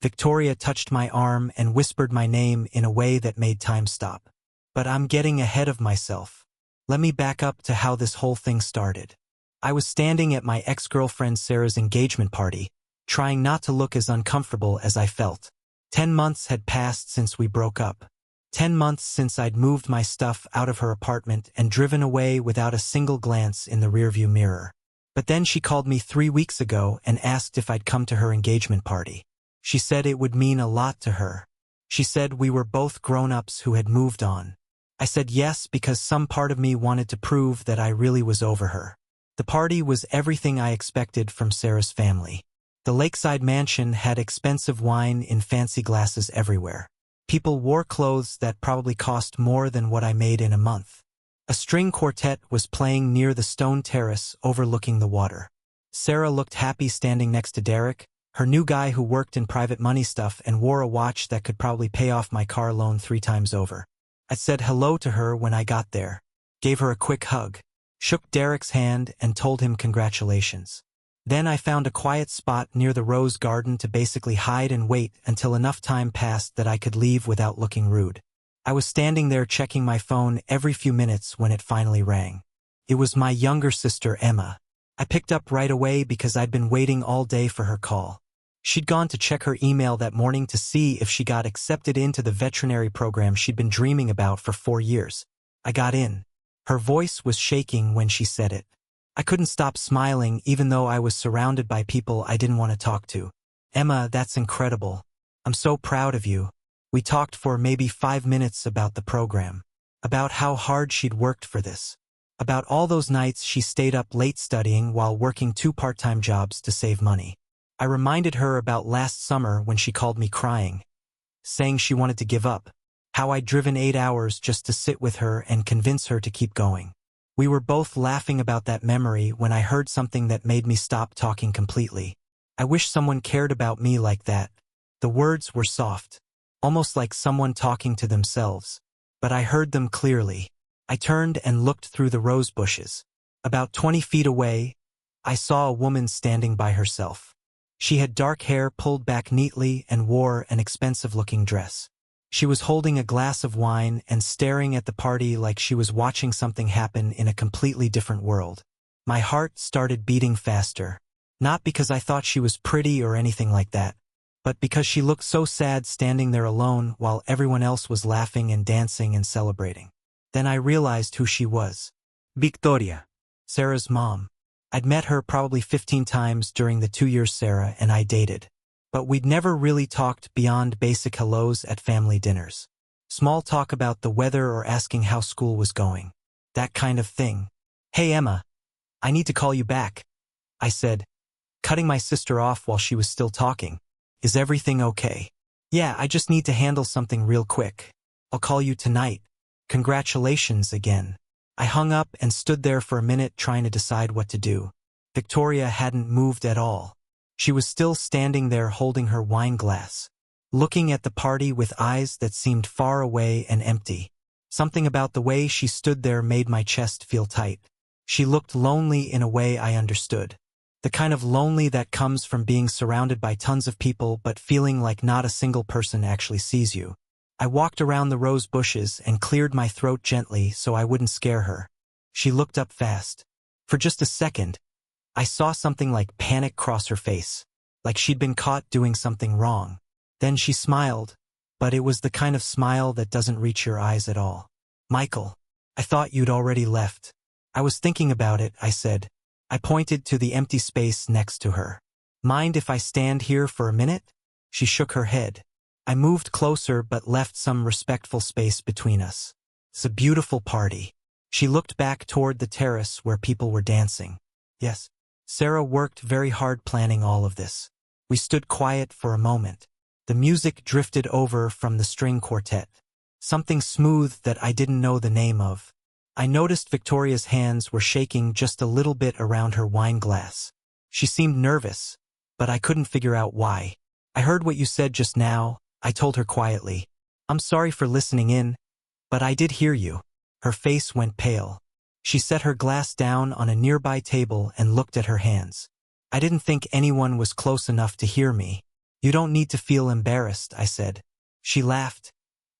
Victoria touched my arm and whispered my name in a way that made time stop. But I'm getting ahead of myself. Let me back up to how this whole thing started. I was standing at my ex-girlfriend Sarah's engagement party, trying not to look as uncomfortable as I felt. 10 months had passed since we broke up. 10 months since I'd moved my stuff out of her apartment and driven away without a single glance in the rearview mirror. But then she called me 3 weeks ago and asked if I'd come to her engagement party. She said it would mean a lot to her. She said we were both grown-ups who had moved on. I said yes because some part of me wanted to prove that I really was over her. The party was everything I expected from Sarah's family. The lakeside mansion had expensive wine in fancy glasses everywhere. People wore clothes that probably cost more than what I made in a month. A string quartet was playing near the stone terrace overlooking the water. Sarah looked happy standing next to Derek, her new guy who worked in private money stuff and wore a watch that could probably pay off my car loan 3 times over. I said hello to her when I got there, gave her a quick hug, shook Derek's hand and told him congratulations. Then I found a quiet spot near the rose garden to basically hide and wait until enough time passed that I could leave without looking rude. I was standing there checking my phone every few minutes when it finally rang. It was my younger sister Emma. I picked up right away because I'd been waiting all day for her call. She'd gone to check her email that morning to see if she got accepted into the veterinary program she'd been dreaming about for 4 years. I got in. Her voice was shaking when she said it. I couldn't stop smiling even though I was surrounded by people I didn't want to talk to. Emma, that's incredible. I'm so proud of you. We talked for maybe 5 minutes about the program, about how hard she'd worked for this, about all those nights she stayed up late studying while working 2 part-time jobs to save money. I reminded her about last summer when she called me crying, saying she wanted to give up, how I'd driven 8 hours just to sit with her and convince her to keep going. We were both laughing about that memory when I heard something that made me stop talking completely. I wish someone cared about me like that. The words were soft, almost like someone talking to themselves, but I heard them clearly. I turned and looked through the rose bushes. About 20 feet away, I saw a woman standing by herself. She had dark hair pulled back neatly and wore an expensive-looking dress. She was holding a glass of wine and staring at the party like she was watching something happen in a completely different world. My heart started beating faster, not because I thought she was pretty or anything like that, but because she looked so sad standing there alone while everyone else was laughing and dancing and celebrating. Then I realized who she was. Victoria, Sarah's mom. I'd met her probably 15 times during the 2 years Sarah and I dated. But we'd never really talked beyond basic hellos at family dinners. Small talk about the weather or asking how school was going. That kind of thing. Hey Emma, I need to call you back, I said, cutting my sister off while she was still talking. Is everything okay? Yeah, I just need to handle something real quick. I'll call you tonight. Congratulations again. I hung up and stood there for a minute trying to decide what to do. Victoria hadn't moved at all. She was still standing there holding her wine glass, looking at the party with eyes that seemed far away and empty. Something about the way she stood there made my chest feel tight. She looked lonely in a way I understood. The kind of lonely that comes from being surrounded by tons of people but feeling like not a single person actually sees you. I walked around the rose bushes and cleared my throat gently so I wouldn't scare her. She looked up fast. For just a second, I saw something like panic cross her face, like she'd been caught doing something wrong. Then she smiled, but it was the kind of smile that doesn't reach your eyes at all. Michael, I thought you'd already left. I was thinking about it, I said. I pointed to the empty space next to her. Mind if I stand here for a minute? She shook her head. I moved closer but left some respectful space between us. It's a beautiful party. She looked back toward the terrace where people were dancing. Yes. Sarah worked very hard planning all of this. We stood quiet for a moment. The music drifted over from the string quartet. Something smooth that I didn't know the name of. I noticed Victoria's hands were shaking just a little bit around her wine glass. She seemed nervous, but I couldn't figure out why. I heard what you said just now, I told her quietly. I'm sorry for listening in, but I did hear you. Her face went pale. She set her glass down on a nearby table and looked at her hands. I didn't think anyone was close enough to hear me. You don't need to feel embarrassed, I said. She laughed,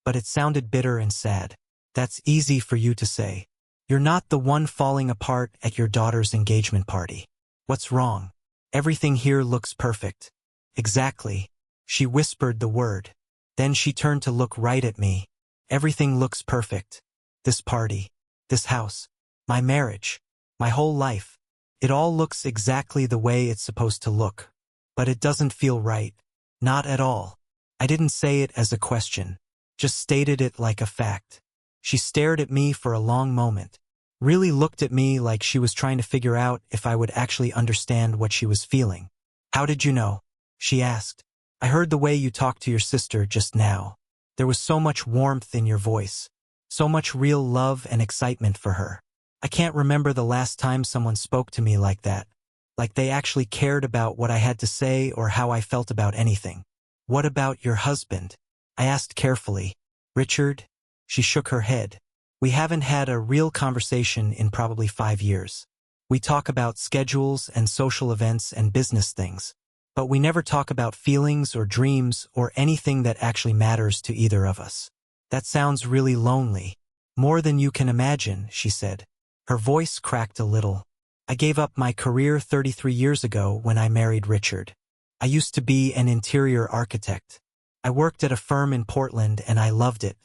but it sounded bitter and sad. That's easy for you to say. You're not the one falling apart at your daughter's engagement party. What's wrong? Everything here looks perfect. Exactly. She whispered the word. Then she turned to look right at me. Everything looks perfect. This party. This house. My marriage. My whole life. It all looks exactly the way it's supposed to look. But it doesn't feel right. Not at all. I didn't say it as a question. Just stated it like a fact. She stared at me for a long moment. Really looked at me like she was trying to figure out if I would actually understand what she was feeling. How did you know? She asked. I heard the way you talked to your sister just now. There was so much warmth in your voice. So much real love and excitement for her. I can't remember the last time someone spoke to me like that. Like they actually cared about what I had to say or how I felt about anything. What about your husband? I asked carefully. Richard? She shook her head. We haven't had a real conversation in probably 5 years. We talk about schedules and social events and business things. But we never talk about feelings or dreams or anything that actually matters to either of us. That sounds really lonely. More than you can imagine, she said. Her voice cracked a little. I gave up my career 33 years ago when I married Richard. I used to be an interior architect. I worked at a firm in Portland and I loved it.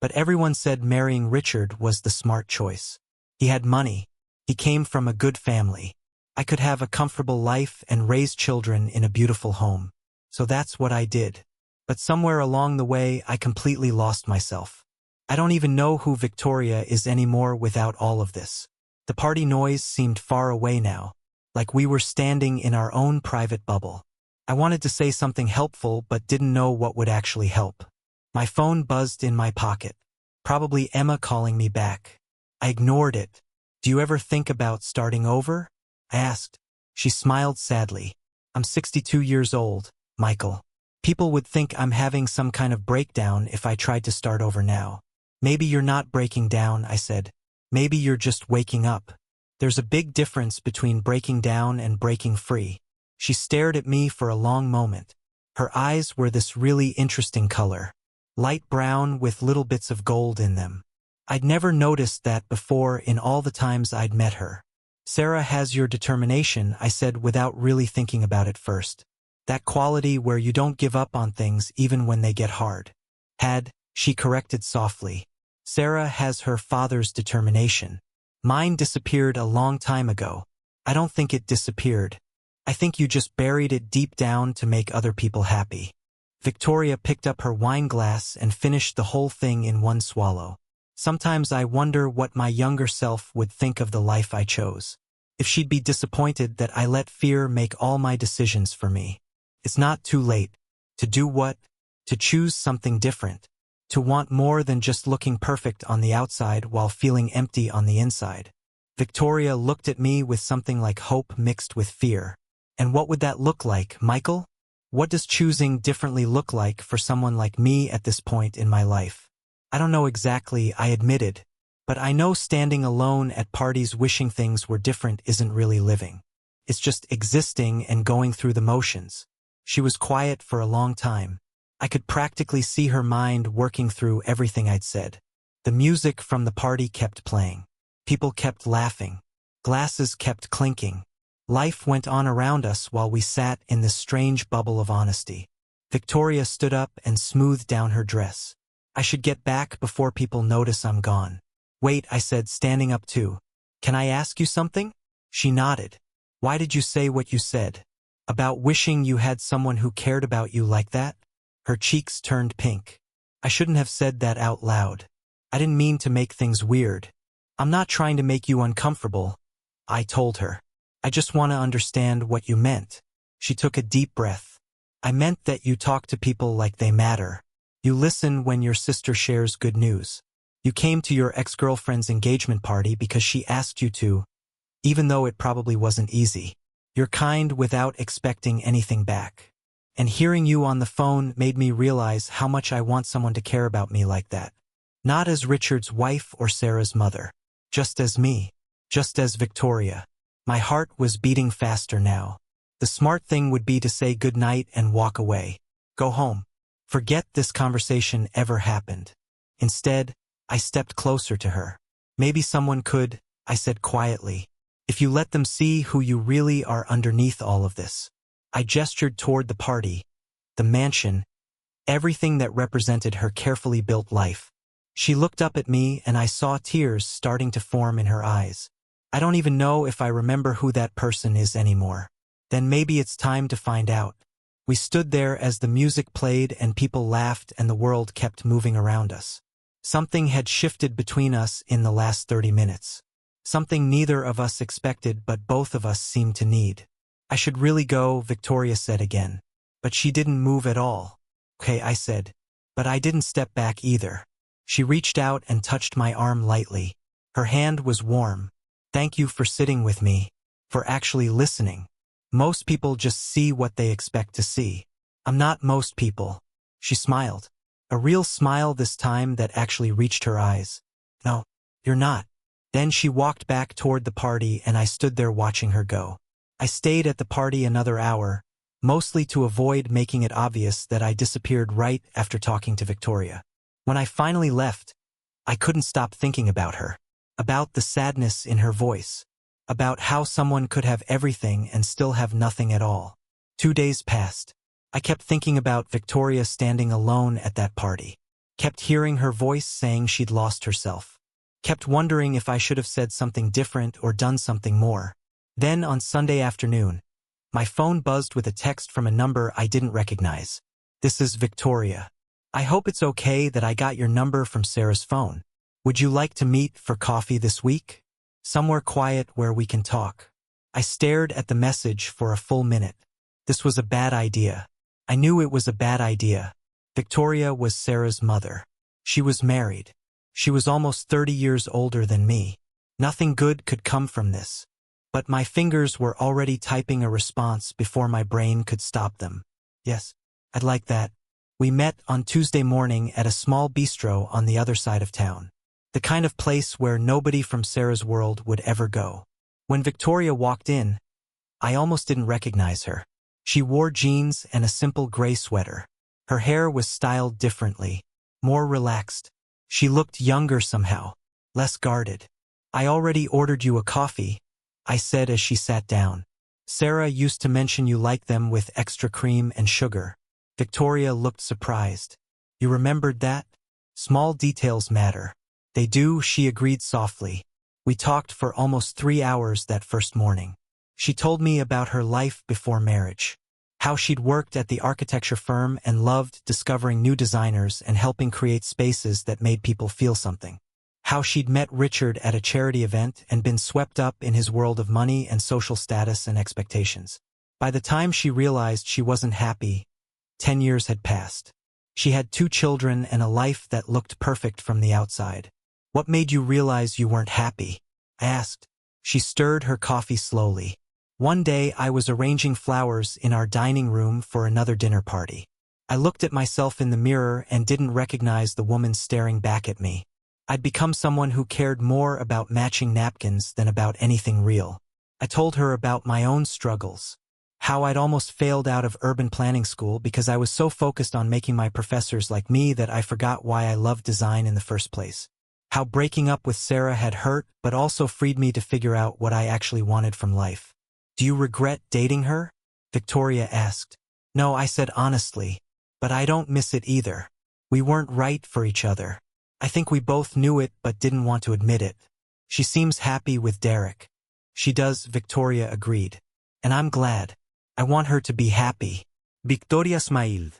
But everyone said marrying Richard was the smart choice. He had money. He came from a good family. I could have a comfortable life and raise children in a beautiful home. So that's what I did. But somewhere along the way, I completely lost myself. I don't even know who Victoria is anymore without all of this. The party noise seemed far away now, like we were standing in our own private bubble. I wanted to say something helpful but didn't know what would actually help. My phone buzzed in my pocket. Probably Emma calling me back. I ignored it. Do you ever think about starting over? I asked. She smiled sadly. I'm 62 years old, Michael. People would think I'm having some kind of breakdown if I tried to start over now. Maybe you're not breaking down, I said. Maybe you're just waking up. There's a big difference between breaking down and breaking free. She stared at me for a long moment. Her eyes were this really interesting color. Light brown with little bits of gold in them. I'd never noticed that before in all the times I'd met her. Sarah has your determination, I said without really thinking about it first. That quality where you don't give up on things even when they get hard. She corrected softly. Sarah has her father's determination. Mine disappeared a long time ago. I don't think it disappeared. I think you just buried it deep down to make other people happy. Victoria picked up her wine glass and finished the whole thing in one swallow. Sometimes I wonder what my younger self would think of the life I chose. If she'd be disappointed that I let fear make all my decisions for me. It's not too late. To do what? To choose something different. To want more than just looking perfect on the outside while feeling empty on the inside. Victoria looked at me with something like hope mixed with fear. And what would that look like, Michael? What does choosing differently look like for someone like me at this point in my life? I don't know exactly, I admitted, but I know standing alone at parties wishing things were different isn't really living. It's just existing and going through the motions. She was quiet for a long time. I could practically see her mind working through everything I'd said. The music from the party kept playing. People kept laughing. Glasses kept clinking. Life went on around us while we sat in this strange bubble of honesty. Victoria stood up and smoothed down her dress. I should get back before people notice I'm gone. Wait, I said, standing up too. Can I ask you something? She nodded. Why did you say what you said? About wishing you had someone who cared about you like that? Her cheeks turned pink. I shouldn't have said that out loud. I didn't mean to make things weird. I'm not trying to make you uncomfortable, I told her. I just want to understand what you meant. She took a deep breath. I meant that you talk to people like they matter. You listen when your sister shares good news. You came to your ex-girlfriend's engagement party because she asked you to, even though it probably wasn't easy. You're kind without expecting anything back. And hearing you on the phone made me realize how much I want someone to care about me like that. Not as Richard's wife or Sarah's mother. Just as me. Just as Victoria. My heart was beating faster now. The smart thing would be to say goodnight and walk away. Go home. Forget this conversation ever happened. Instead, I stepped closer to her. Maybe someone could, I said quietly, if you let them see who you really are underneath all of this. I gestured toward the party, the mansion, everything that represented her carefully built life. She looked up at me and I saw tears starting to form in her eyes. I don't even know if I remember who that person is anymore. Then maybe it's time to find out. We stood there as the music played and people laughed and the world kept moving around us. Something had shifted between us in the last 30 minutes. Something neither of us expected but both of us seemed to need. I should really go, Victoria said again. But she didn't move at all. Okay, I said. But I didn't step back either. She reached out and touched my arm lightly. Her hand was warm. Thank you for sitting with me. For actually listening. Most people just see what they expect to see. I'm not most people. She smiled. A real smile this time that actually reached her eyes. No, you're not. Then she walked back toward the party and I stood there watching her go. I stayed at the party another hour, mostly to avoid making it obvious that I disappeared right after talking to Victoria. When I finally left, I couldn't stop thinking about her. About the sadness in her voice. About how someone could have everything and still have nothing at all. 2 days passed. I kept thinking about Victoria standing alone at that party. Kept hearing her voice saying she'd lost herself. Kept wondering if I should have said something different or done something more. Then on Sunday afternoon, my phone buzzed with a text from a number I didn't recognize. This is Victoria. I hope it's okay that I got your number from Sarah's phone. Would you like to meet for coffee this week? Somewhere quiet where we can talk. I stared at the message for a full minute. This was a bad idea. I knew it was a bad idea. Victoria was Sarah's mother. She was married. She was almost 30 years older than me. Nothing good could come from this. But my fingers were already typing a response before my brain could stop them. Yes, I'd like that. We met on Tuesday morning at a small bistro on the other side of town. The kind of place where nobody from Sarah's world would ever go. When Victoria walked in, I almost didn't recognize her. She wore jeans and a simple gray sweater. Her hair was styled differently, more relaxed. She looked younger somehow, less guarded. I already ordered you a coffee, I said as she sat down. Sarah used to mention you like them with extra cream and sugar. Victoria looked surprised. You remembered that? Small details matter. They do, she agreed softly. We talked for almost 3 hours that first morning. She told me about her life before marriage. How she'd worked at the architecture firm and loved discovering new designers and helping create spaces that made people feel something. How she'd met Richard at a charity event and been swept up in his world of money and social status and expectations. By the time she realized she wasn't happy, 10 years had passed. She had 2 children and a life that looked perfect from the outside. What made you realize you weren't happy? I asked. She stirred her coffee slowly. One day I was arranging flowers in our dining room for another dinner party. I looked at myself in the mirror and didn't recognize the woman staring back at me. I'd become someone who cared more about matching napkins than about anything real. I told her about my own struggles. How I'd almost failed out of urban planning school because I was so focused on making my professors like me that I forgot why I loved design in the first place. How breaking up with Sarah had hurt but also freed me to figure out what I actually wanted from life. Do you regret dating her? Victoria asked. No, I said honestly. But I don't miss it either. We weren't right for each other. I think we both knew it but didn't want to admit it. She seems happy with Derek. She does, Victoria agreed. And I'm glad. I want her to be happy. Victoria smiled.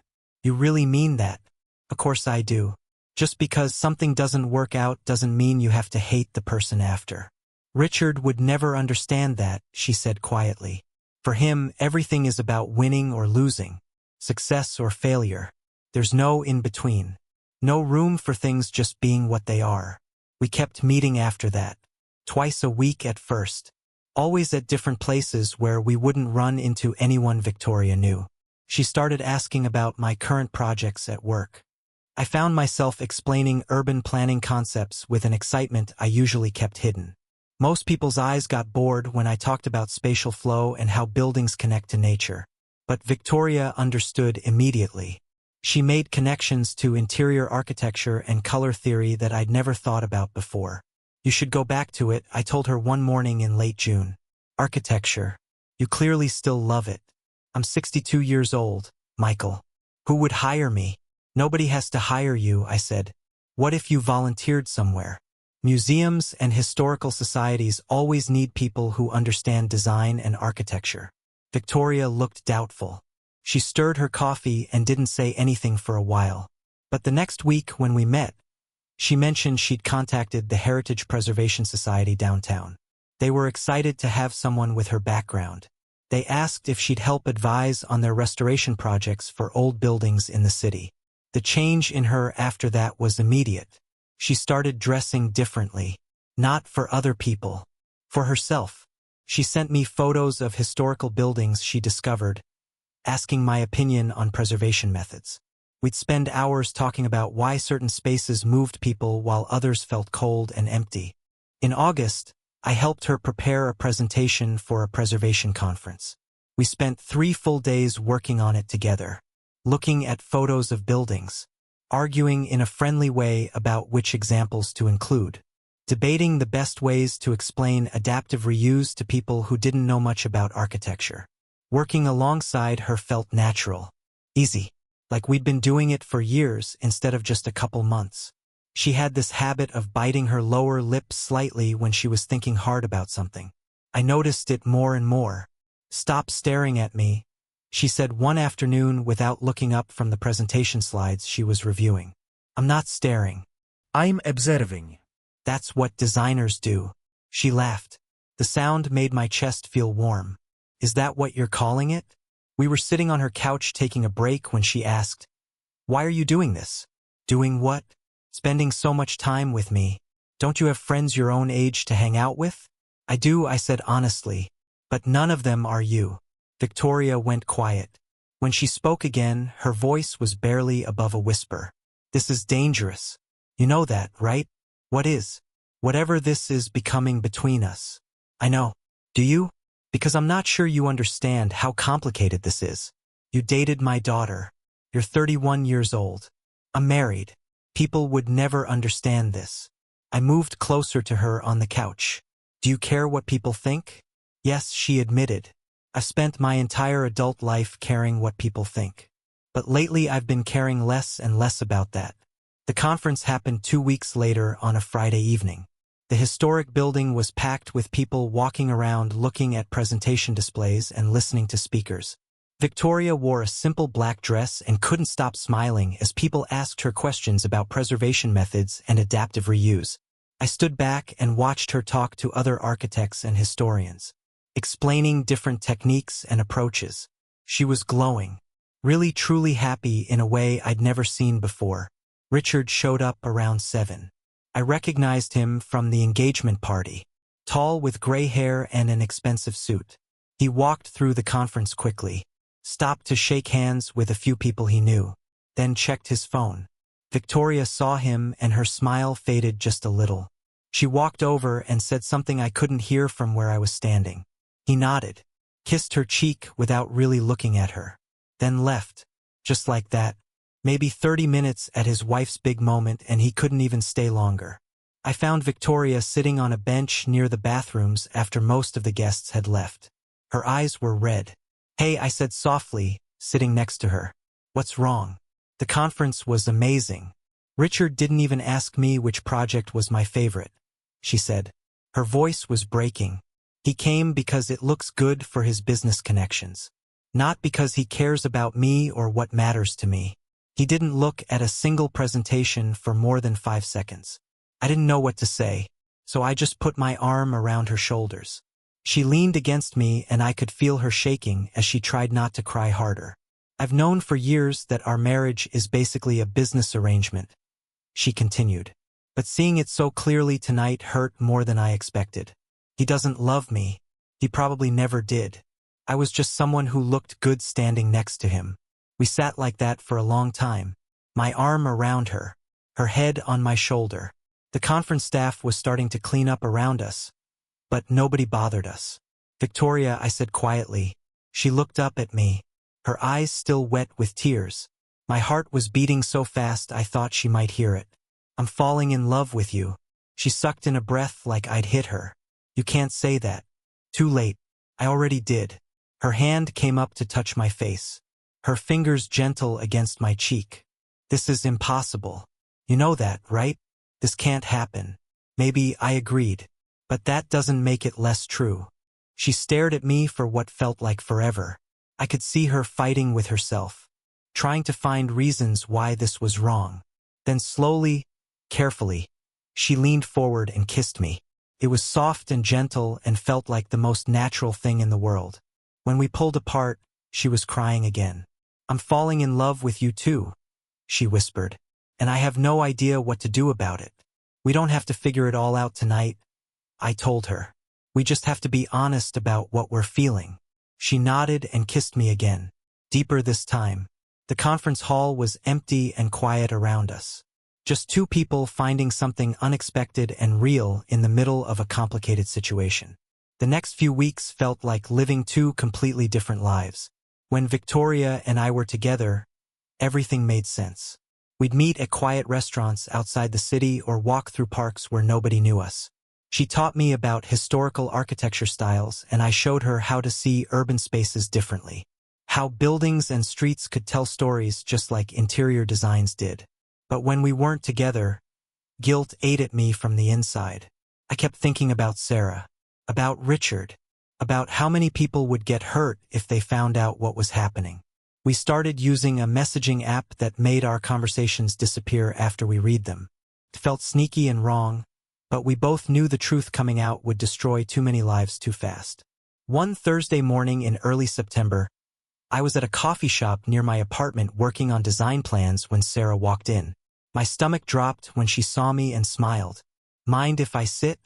You really mean that? Of course I do. Just because something doesn't work out doesn't mean you have to hate the person after. Richard would never understand that, she said quietly. For him, everything is about winning or losing, success or failure. There's no in-between. No room for things just being what they are. We kept meeting after that. Twice a week at first. Always at different places where we wouldn't run into anyone Victoria knew. She started asking about my current projects at work. I found myself explaining urban planning concepts with an excitement I usually kept hidden. Most people's eyes got bored when I talked about spatial flow and how buildings connect to nature. But Victoria understood immediately. She made connections to interior architecture and color theory that I'd never thought about before. You should go back to it, I told her one morning in late June. Architecture. You clearly still love it. I'm 62 years old, Michael. Who would hire me? Nobody has to hire you, I said. What if you volunteered somewhere? Museums and historical societies always need people who understand design and architecture. Victoria looked doubtful. She stirred her coffee and didn't say anything for a while. But the next week when we met, she mentioned she'd contacted the Heritage Preservation Society downtown. They were excited to have someone with her background. They asked if she'd help advise on their restoration projects for old buildings in the city. The change in her after that was immediate. She started dressing differently. Not for other people. For herself. She sent me photos of historical buildings she discovered, asking my opinion on preservation methods. We'd spend hours talking about why certain spaces moved people while others felt cold and empty. In August, I helped her prepare a presentation for a preservation conference. We spent 3 full days working on it together, looking at photos of buildings, arguing in a friendly way about which examples to include, debating the best ways to explain adaptive reuse to people who didn't know much about architecture. Working alongside her felt natural, easy, like we'd been doing it for years instead of just a couple months. She had this habit of biting her lower lip slightly when she was thinking hard about something. I noticed it more and more. "Stop staring at me," she said one afternoon without looking up from the presentation slides she was reviewing. "I'm not staring. I'm observing." That's what designers do." She laughed. The sound made my chest feel warm. "Is that what you're calling it?" We were sitting on her couch taking a break when she asked, "Why are you doing this?" "Doing what?" "Spending so much time with me. Don't you have friends your own age to hang out with?" "I do," I said honestly. "But none of them are you." Victoria went quiet. When she spoke again, her voice was barely above a whisper. "This is dangerous. You know that, right?" "What is?" "Whatever this is becoming between us." "I know. Do you?" "Because I'm not sure you understand how complicated this is. You dated my daughter. You're 31 years old. I'm married. People would never understand this." I moved closer to her on the couch. "Do you care what people think?" "Yes," she admitted. "I've spent my entire adult life caring what people think. But lately I've been caring less and less about that." The conference happened 2 weeks later on a Friday evening. The historic building was packed with people walking around looking at presentation displays and listening to speakers. Victoria wore a simple black dress and couldn't stop smiling as people asked her questions about preservation methods and adaptive reuse. I stood back and watched her talk to other architects and historians, explaining different techniques and approaches. She was glowing, really truly happy in a way I'd never seen before. Richard showed up around 7. I recognized him from the engagement party, tall with gray hair and an expensive suit. He walked through the conference quickly, stopped to shake hands with a few people he knew, then checked his phone. Victoria saw him and her smile faded just a little. She walked over and said something I couldn't hear from where I was standing. He nodded, kissed her cheek without really looking at her, then left, just like that. Maybe 30 minutes at his wife's big moment and he couldn't even stay longer. I found Victoria sitting on a bench near the bathrooms after most of the guests had left. Her eyes were red. "Hey," I said softly, sitting next to her. "What's wrong?" "The conference was amazing. Richard didn't even ask me which project was my favorite," she said. Her voice was breaking. "He came because it looks good for his business connections. Not because he cares about me or what matters to me. He didn't look at a single presentation for more than 5 seconds." I didn't know what to say, so I just put my arm around her shoulders. She leaned against me and I could feel her shaking as she tried not to cry harder. "I've known for years that our marriage is basically a business arrangement," she continued. "But seeing it so clearly tonight hurt more than I expected. He doesn't love me. He probably never did. I was just someone who looked good standing next to him." We sat like that for a long time, my arm around her, her head on my shoulder. The conference staff was starting to clean up around us, but nobody bothered us. Victoria, I said quietly. She looked up at me, her eyes still wet with tears. My heart was beating so fast I thought she might hear it. I'm falling in love with you. She sucked in a breath like I'd hit her. You can't say that. Too late. I already did. Her hand came up to touch my face, her fingers gentle against my cheek. This is impossible. You know that, right? This can't happen. Maybe I agreed. But that doesn't make it less true. She stared at me for what felt like forever. I could see her fighting with herself, trying to find reasons why this was wrong. Then slowly, carefully, she leaned forward and kissed me. It was soft and gentle and felt like the most natural thing in the world. When we pulled apart, she was crying again. I'm falling in love with you too, she whispered, and I have no idea what to do about it. We don't have to figure it all out tonight, I told her. We just have to be honest about what we're feeling. She nodded and kissed me again, deeper this time. The conference hall was empty and quiet around us. Just two people finding something unexpected and real in the middle of a complicated situation. The next few weeks felt like living two completely different lives. When Victoria and I were together, everything made sense. We'd meet at quiet restaurants outside the city or walk through parks where nobody knew us. She taught me about historical architecture styles, and I showed her how to see urban spaces differently. How buildings and streets could tell stories just like interior designs did. But when we weren't together, guilt ate at me from the inside. I kept thinking about Sarah, about Richard, about how many people would get hurt if they found out what was happening. We started using a messaging app that made our conversations disappear after we read them. It felt sneaky and wrong, but we both knew the truth coming out would destroy too many lives too fast. One Thursday morning in early September, I was at a coffee shop near my apartment working on design plans when Sarah walked in. My stomach dropped when she saw me and smiled. Mind if I sit?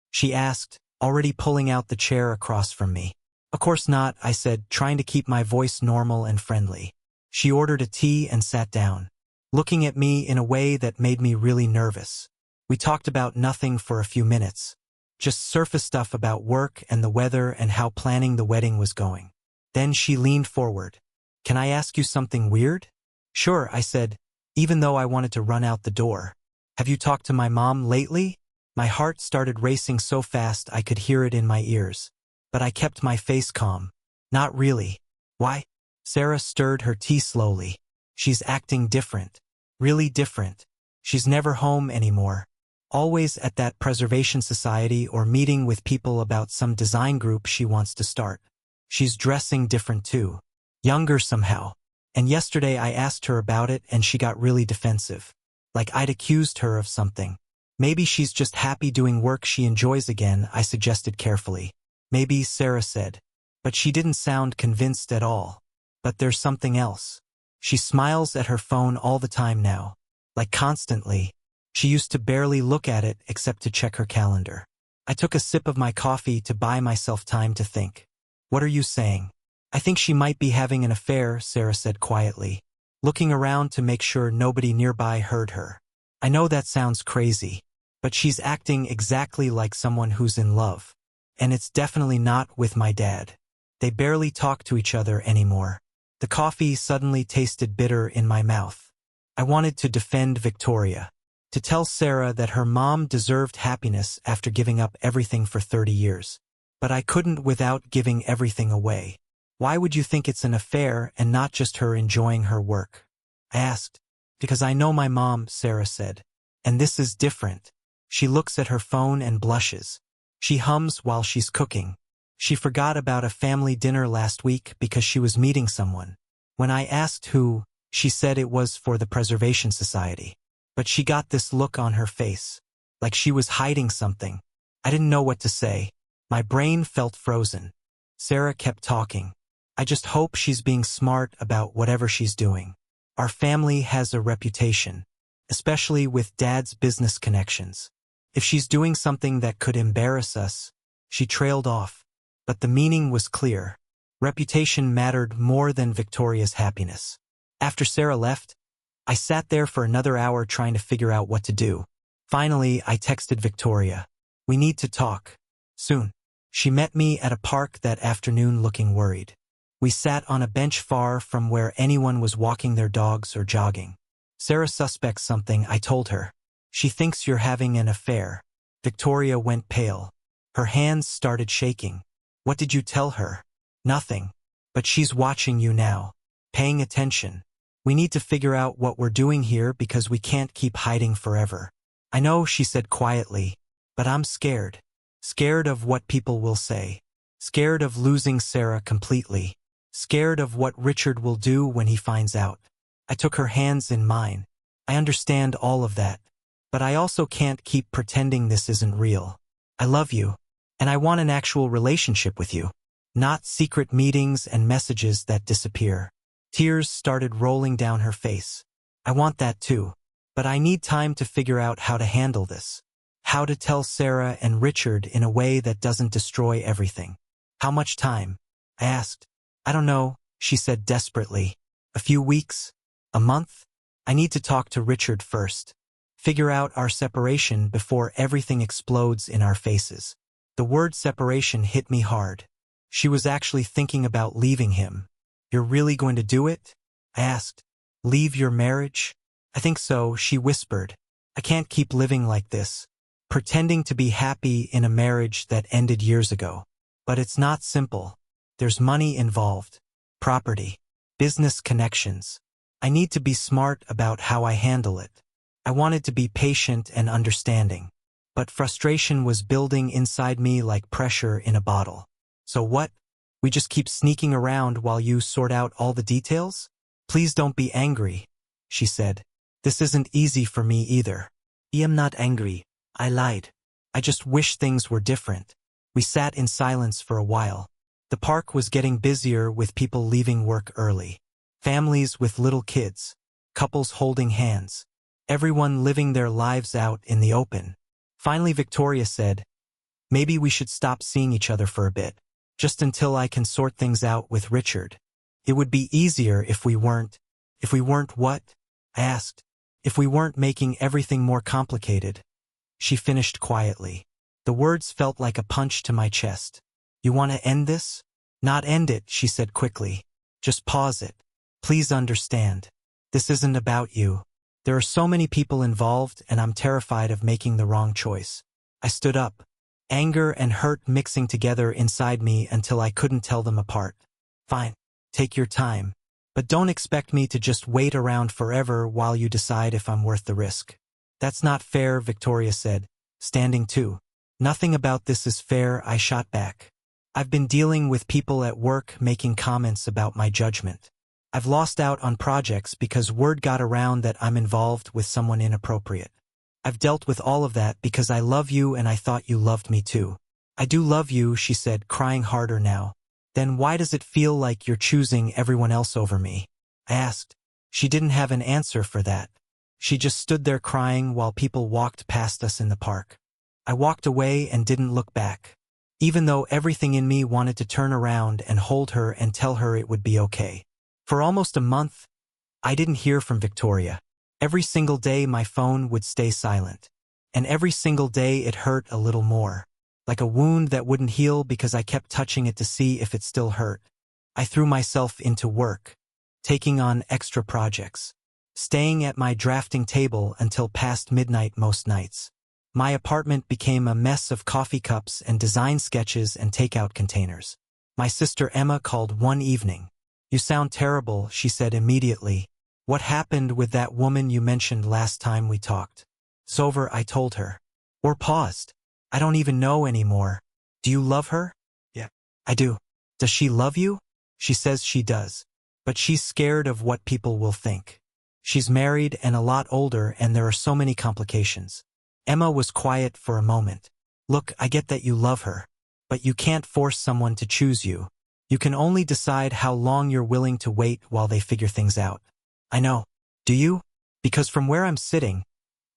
She asked, already pulling out the chair across from me. Of course not, I said, trying to keep my voice normal and friendly. She ordered a tea and sat down, looking at me in a way that made me really nervous. We talked about nothing for a few minutes, just surface stuff about work and the weather and how planning the wedding was going. Then she leaned forward. Can I ask you something weird? Sure, I said, even though I wanted to run out the door. Have you talked to my mom lately? My heart started racing so fast I could hear it in my ears. But I kept my face calm. Not really. Why? Sarah stirred her tea slowly. She's acting different. Really different. She's never home anymore. Always at that preservation society or meeting with people about some design group she wants to start. She's dressing different too. Younger somehow. And yesterday I asked her about it and she got really defensive. Like I'd accused her of something. Maybe she's just happy doing work she enjoys again, I suggested carefully. Maybe, Sarah said. But she didn't sound convinced at all. But there's something else. She smiles at her phone all the time now. Like constantly. She used to barely look at it except to check her calendar. I took a sip of my coffee to buy myself time to think. What are you saying? I think she might be having an affair, Sarah said quietly, looking around to make sure nobody nearby heard her. I know that sounds crazy, but she's acting exactly like someone who's in love. And it's definitely not with my dad. They barely talk to each other anymore. The coffee suddenly tasted bitter in my mouth. I wanted to defend Victoria, to tell Sarah that her mom deserved happiness after giving up everything for 30 years. But I couldn't without giving everything away. Why would you think it's an affair and not just her enjoying her work? I asked. Because I know my mom, Sarah said. And this is different. She looks at her phone and blushes. She hums while she's cooking. She forgot about a family dinner last week because she was meeting someone. When I asked who, she said it was for the Preservation Society. But she got this look on her face, like she was hiding something. I didn't know what to say. My brain felt frozen. Sarah kept talking. I just hope she's being smart about whatever she's doing. Our family has a reputation, especially with Dad's business connections. If she's doing something that could embarrass us, she trailed off. But the meaning was clear. Reputation mattered more than Victoria's happiness. After Sarah left, I sat there for another hour trying to figure out what to do. Finally, I texted Victoria. We need to talk. Soon. She met me at a park that afternoon looking worried. We sat on a bench far from where anyone was walking their dogs or jogging. Sarah suspects something, I told her. She thinks you're having an affair. Victoria went pale. Her hands started shaking. What did you tell her? Nothing. But she's watching you now. Paying attention. We need to figure out what we're doing here because we can't keep hiding forever. I know, she said quietly, but I'm scared. Scared of what people will say. Scared of losing Sarah completely. Scared of what Richard will do when he finds out. I took her hands in mine. I understand all of that. But I also can't keep pretending this isn't real. I love you. And I want an actual relationship with you. Not secret meetings and messages that disappear. Tears started rolling down her face. I want that too. But I need time to figure out how to handle this. How to tell Sarah and Richard in a way that doesn't destroy everything. How much time? I asked. I don't know, she said desperately. A few weeks? A month? I need to talk to Richard first. Figure out our separation before everything explodes in our faces. The word separation hit me hard. She was actually thinking about leaving him. You're really going to do it? I asked. Leave your marriage? I think so, she whispered. I can't keep living like this. Pretending to be happy in a marriage that ended years ago. But it's not simple. There's money involved. Property. Business connections. I need to be smart about how I handle it. I wanted to be patient and understanding. But frustration was building inside me like pressure in a bottle. So what? We just keep sneaking around while you sort out all the details? Please don't be angry, she said. This isn't easy for me either. I am not angry. I lied. I just wish things were different. We sat in silence for a while. The park was getting busier with people leaving work early. Families with little kids. Couples holding hands. Everyone living their lives out in the open. Finally Victoria said, maybe we should stop seeing each other for a bit. Just until I can sort things out with Richard. It would be easier if we weren't. If we weren't what? I asked. If we weren't making everything more complicated. She finished quietly. The words felt like a punch to my chest. You want to end this? Not end it, she said quickly. Just pause it. Please understand. This isn't about you. There are so many people involved and I'm terrified of making the wrong choice. I stood up. Anger and hurt mixing together inside me until I couldn't tell them apart. Fine. Take your time. But don't expect me to just wait around forever while you decide if I'm worth the risk. That's not fair, Victoria said, standing too. Nothing about this is fair, I shot back. I've been dealing with people at work making comments about my judgment. I've lost out on projects because word got around that I'm involved with someone inappropriate. I've dealt with all of that because I love you and I thought you loved me too. I do love you, she said, crying harder now. Then why does it feel like you're choosing everyone else over me? I asked. She didn't have an answer for that. She just stood there crying while people walked past us in the park. I walked away and didn't look back. Even though everything in me wanted to turn around and hold her and tell her it would be okay. For almost a month, I didn't hear from Victoria. Every single day my phone would stay silent. And every single day it hurt a little more. Like a wound that wouldn't heal because I kept touching it to see if it still hurt. I threw myself into work. Taking on extra projects. Staying at my drafting table until past midnight most nights. My apartment became a mess of coffee cups and design sketches and takeout containers. My sister Emma called one evening. You sound terrible, she said immediately. What happened with that woman you mentioned last time we talked? It's over, I told her. Or paused. I don't even know anymore. Do you love her? Yeah. I do. Does she love you? She says she does. But she's scared of what people will think. She's married and a lot older and there are so many complications. Emma was quiet for a moment. Look, I get that you love her. But you can't force someone to choose you. You can only decide how long you're willing to wait while they figure things out. I know. Do you? Because from where I'm sitting,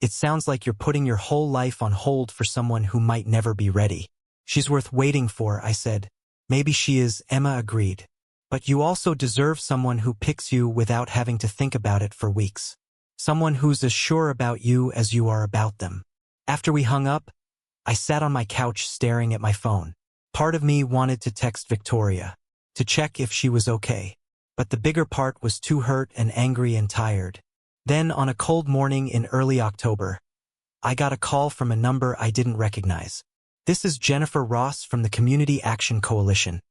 it sounds like you're putting your whole life on hold for someone who might never be ready. She's worth waiting for, I said. Maybe she is, Emma agreed. But you also deserve someone who picks you without having to think about it for weeks. Someone who's as sure about you as you are about them. After we hung up, I sat on my couch staring at my phone. Part of me wanted to text Victoria, to check if she was okay. But the bigger part was too hurt and angry and tired. Then, on a cold morning in early October, I got a call from a number I didn't recognize. "This is Jennifer Ross from the Community Action Coalition,"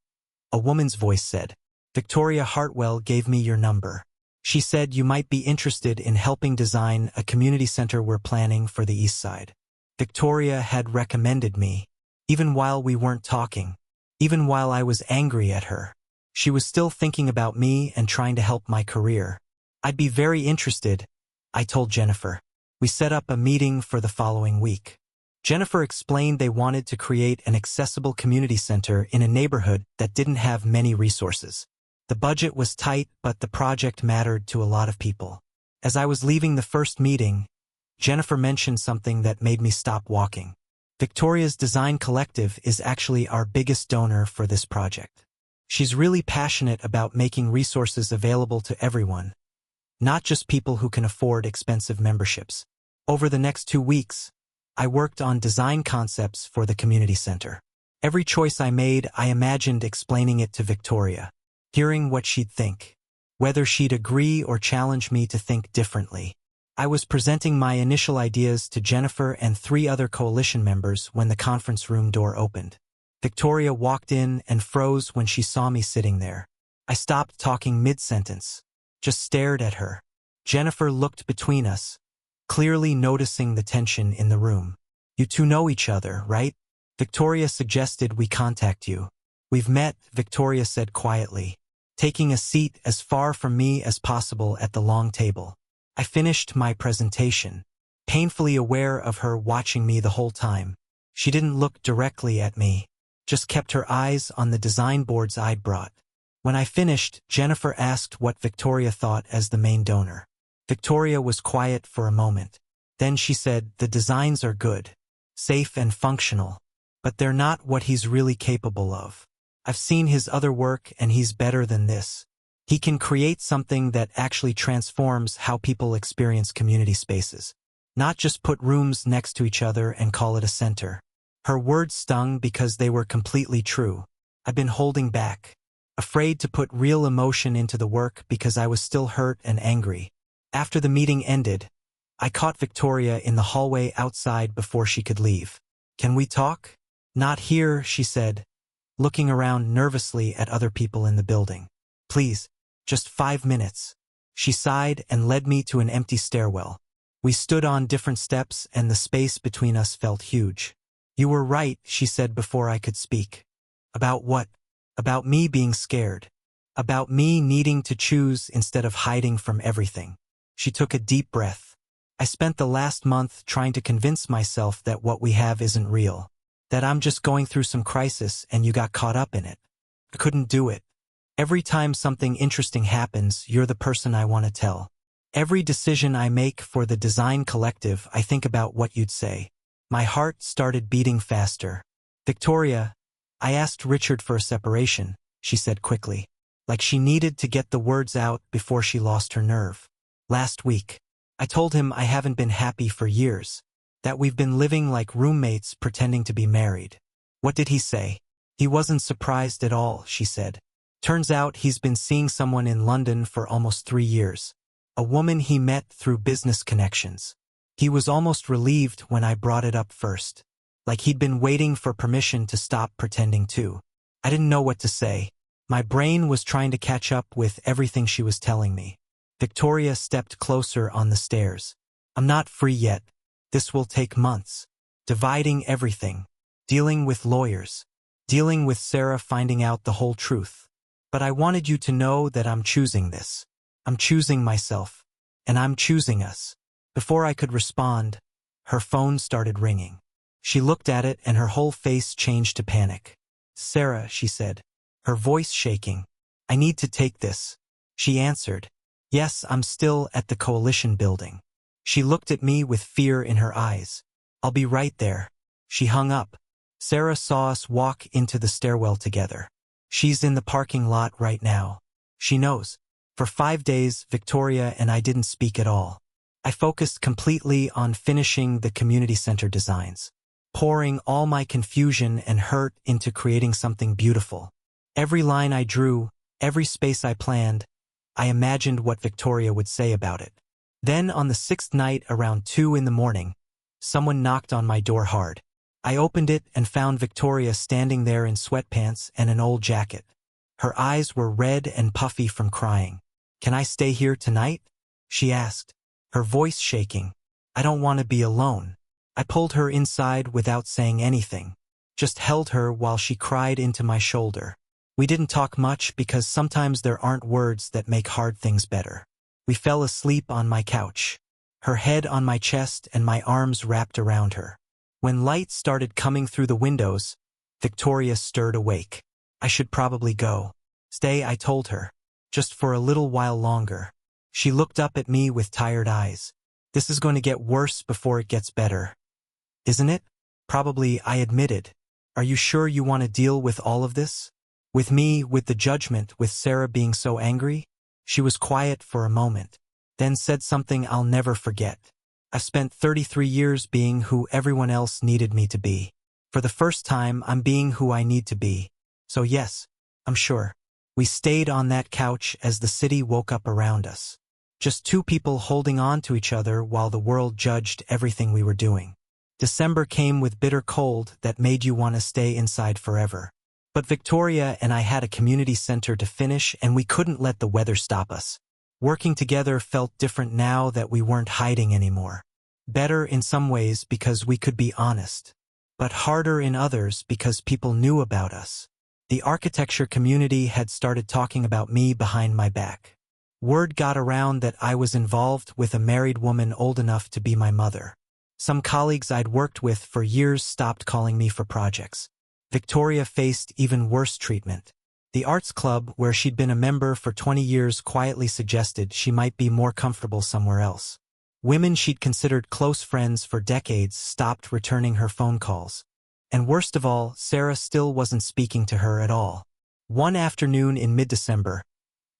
a woman's voice said. "Victoria Hartwell gave me your number. She said you might be interested in helping design a community center we're planning for the East Side." Victoria had recommended me, even while we weren't talking, even while I was angry at her. She was still thinking about me and trying to help my career. "I'd be very interested," I told Jennifer. We set up a meeting for the following week. Jennifer explained they wanted to create an accessible community center in a neighborhood that didn't have many resources. The budget was tight, but the project mattered to a lot of people. As I was leaving the first meeting, Jennifer mentioned something that made me stop walking. "Victoria's Design Collective is actually our biggest donor for this project. She's really passionate about making resources available to everyone, not just people who can afford expensive memberships." Over the next 2 weeks, I worked on design concepts for the community center. Every choice I made, I imagined explaining it to Victoria, hearing what she'd think, whether she'd agree or challenge me to think differently. I was presenting my initial ideas to Jennifer and 3 other coalition members when the conference room door opened. Victoria walked in and froze when she saw me sitting there. I stopped talking mid-sentence, just stared at her. Jennifer looked between us, clearly noticing the tension in the room. "You two know each other, right? Victoria suggested we contact you." "We've met," Victoria said quietly, taking a seat as far from me as possible at the long table. I finished my presentation, painfully aware of her watching me the whole time. She didn't look directly at me, just kept her eyes on the design boards I'd brought. When I finished, Jennifer asked what Victoria thought as the main donor. Victoria was quiet for a moment. Then she said, "The designs are good, safe and functional, but they're not what he's really capable of. I've seen his other work and he's better than this. He can create something that actually transforms how people experience community spaces, not just put rooms next to each other and call it a center." Her words stung because they were completely true. I've been holding back, afraid to put real emotion into the work because I was still hurt and angry. After the meeting ended, I caught Victoria in the hallway outside before she could leave. "Can we talk?" "Not here," she said, looking around nervously at other people in the building. "Please, just 5 minutes." She sighed and led me to an empty stairwell. We stood on different steps and the space between us felt huge. "You were right," she said before I could speak. "About what?" "About me being scared. About me needing to choose instead of hiding from everything." She took a deep breath. "I spent the last month trying to convince myself that what we have isn't real, that I'm just going through some crisis and you got caught up in it. I couldn't do it. Every time something interesting happens, you're the person I want to tell. Every decision I make for the design collective, I think about what you'd say." My heart started beating faster. "Victoria, I asked Richard for a separation," she said quickly, like she needed to get the words out before she lost her nerve. "Last week. I told him I haven't been happy for years, that we've been living like roommates pretending to be married." "What did he say?" "He wasn't surprised at all," she said. "Turns out he's been seeing someone in London for almost 3 years. A woman he met through business connections. He was almost relieved when I brought it up first, like he'd been waiting for permission to stop pretending too." I didn't know what to say. My brain was trying to catch up with everything she was telling me. Victoria stepped closer on the stairs. "I'm not free yet. This will take months. Dividing everything. Dealing with lawyers. Dealing with Sarah finding out the whole truth. But I wanted you to know that I'm choosing this. I'm choosing myself. And I'm choosing us." Before I could respond, her phone started ringing. She looked at it and her whole face changed to panic. "Sarah," she said, her voice shaking. "I need to take this." She answered, "Yes, I'm still at the coalition building." She looked at me with fear in her eyes. "I'll be right there." She hung up. Sarah saw us walk into the stairwell together. "She's in the parking lot right now. She knows." For 5 days, Victoria and I didn't speak at all. I focused completely on finishing the community center designs. pouring all my confusion and hurt into creating something beautiful. Every line I drew, every space I planned, I imagined what Victoria would say about it. Then on the sixth night around 2 in the morning, someone knocked on my door hard. I opened it and found Victoria standing there in sweatpants and an old jacket. Her eyes were red and puffy from crying. "Can I stay here tonight?" she asked, her voice shaking. "I don't want to be alone." I pulled her inside without saying anything, just held her while she cried into my shoulder. We didn't talk much because sometimes there aren't words that make hard things better. We fell asleep on my couch, her head on my chest and my arms wrapped around her. When light started coming through the windows, Victoria stirred awake. "I should probably go." "Stay," I told her, "just for a little while longer." She looked up at me with tired eyes. "This is going to get worse before it gets better, isn't it?" "Probably," I admitted. "Are you sure you want to deal with all of this? With me, with the judgment, with Sarah being so angry?" She was quiet for a moment, then said something I'll never forget. "I've spent 33 years being who everyone else needed me to be. For the first time, I'm being who I need to be. So yes, I'm sure." We stayed on that couch as the city woke up around us. Just two people holding on to each other while the world judged everything we were doing. December came with bitter cold that made you want to stay inside forever. But Victoria and I had a community center to finish, and we couldn't let the weather stop us. Working together felt different now that we weren't hiding anymore. Better in some ways because we could be honest, but harder in others because people knew about us. The architecture community had started talking about me behind my back. Word got around that I was involved with a married woman old enough to be my mother. Some colleagues I'd worked with for years stopped calling me for projects. Victoria faced even worse treatment. The arts club, where she'd been a member for 20 years, quietly suggested she might be more comfortable somewhere else. Women she'd considered close friends for decades stopped returning her phone calls. And worst of all, Sarah still wasn't speaking to her at all. One afternoon in mid-December,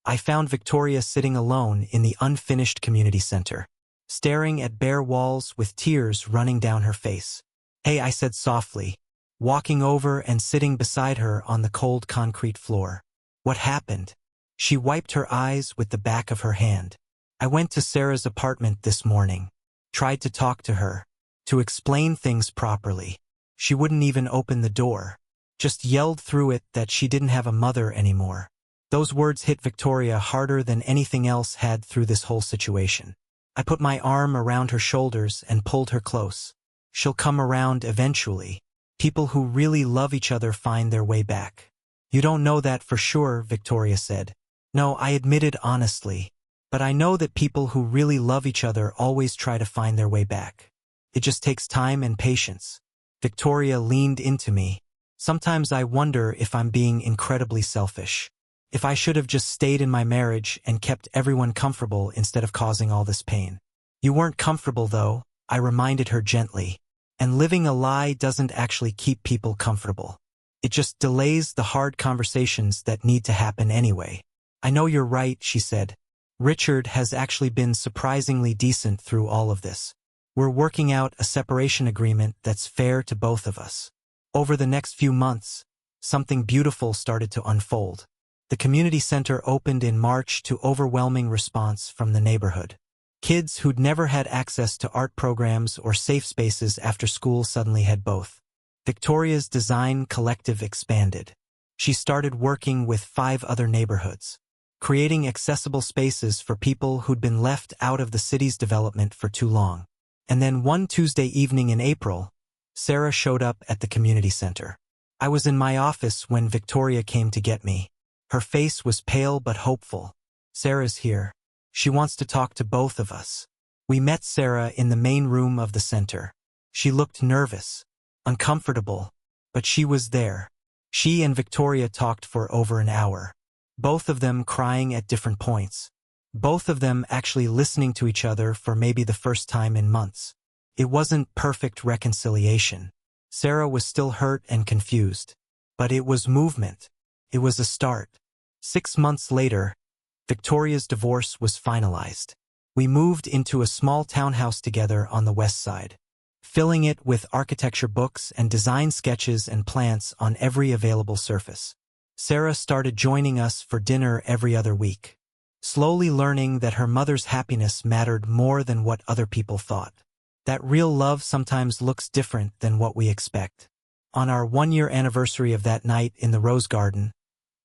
I found Victoria sitting alone in the unfinished community center, staring at bare walls with tears running down her face. "Hey," I said softly, walking over and sitting beside her on the cold concrete floor. "What happened?" She wiped her eyes with the back of her hand. "I went to Sarah's apartment this morning, tried to talk to her, to explain things properly. She wouldn't even open the door, just yelled through it that she didn't have a mother anymore." Those words hit Victoria harder than anything else had through this whole situation. I put my arm around her shoulders and pulled her close. "She'll come around eventually. People who really love each other find their way back." "You don't know that for sure," Victoria said. "No," I admitted honestly. "But I know that people who really love each other always try to find their way back. It just takes time and patience." Victoria leaned into me. "Sometimes I wonder if I'm being incredibly selfish. If I should have just stayed in my marriage and kept everyone comfortable instead of causing all this pain." "You weren't comfortable though," I reminded her gently. "And living a lie doesn't actually keep people comfortable. It just delays the hard conversations that need to happen anyway." "I know you're right," she said. "Richard has actually been surprisingly decent through all of this. We're working out a separation agreement that's fair to both of us." Over the next few months, something beautiful started to unfold. The community center opened in March to overwhelming response from the neighborhood. Kids who'd never had access to art programs or safe spaces after school suddenly had both. Victoria's design collective expanded. She started working with 5 other neighborhoods, creating accessible spaces for people who'd been left out of the city's development for too long. And then one Tuesday evening in April, Sarah showed up at the community center. I was in my office when Victoria came to get me. Her face was pale but hopeful. "Sarah's here. She wants to talk to both of us." We met Sarah in the main room of the center. She looked nervous, uncomfortable, but she was there. She and Victoria talked for over an hour, both of them crying at different points. Both of them actually listening to each other for maybe the first time in months. It wasn't perfect reconciliation. Sarah was still hurt and confused. But it was movement. It was a start. 6 months later, Victoria's divorce was finalized. We moved into a small townhouse together on the west side. filling it with architecture books and design sketches and plants on every available surface. Sarah started joining us for dinner every other week, slowly learning that her mother's happiness mattered more than what other people thought. That real love sometimes looks different than what we expect. On our 1-year anniversary of that night in the Rose Garden,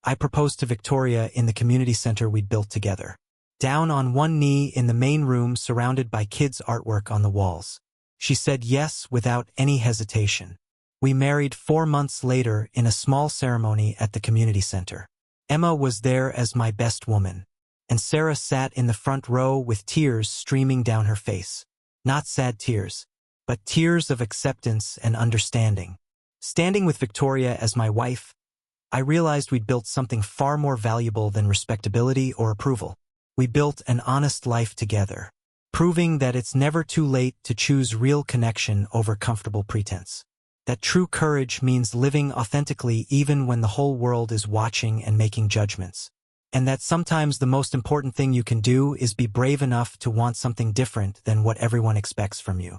I proposed to Victoria in the community center we'd built together. Down on one knee in the main room surrounded by kids' artwork on the walls. She said yes without any hesitation. We married 4 months later in a small ceremony at the community center. Emma was there as my best woman, and Sarah sat in the front row with tears streaming down her face. Not sad tears, but tears of acceptance and understanding. Standing with Victoria as my wife, I realized we'd built something far more valuable than respectability or approval. We built an honest life together, proving that it's never too late to choose real connection over comfortable pretense. That true courage means living authentically even when the whole world is watching and making judgments. And that sometimes the most important thing you can do is be brave enough to want something different than what everyone expects from you.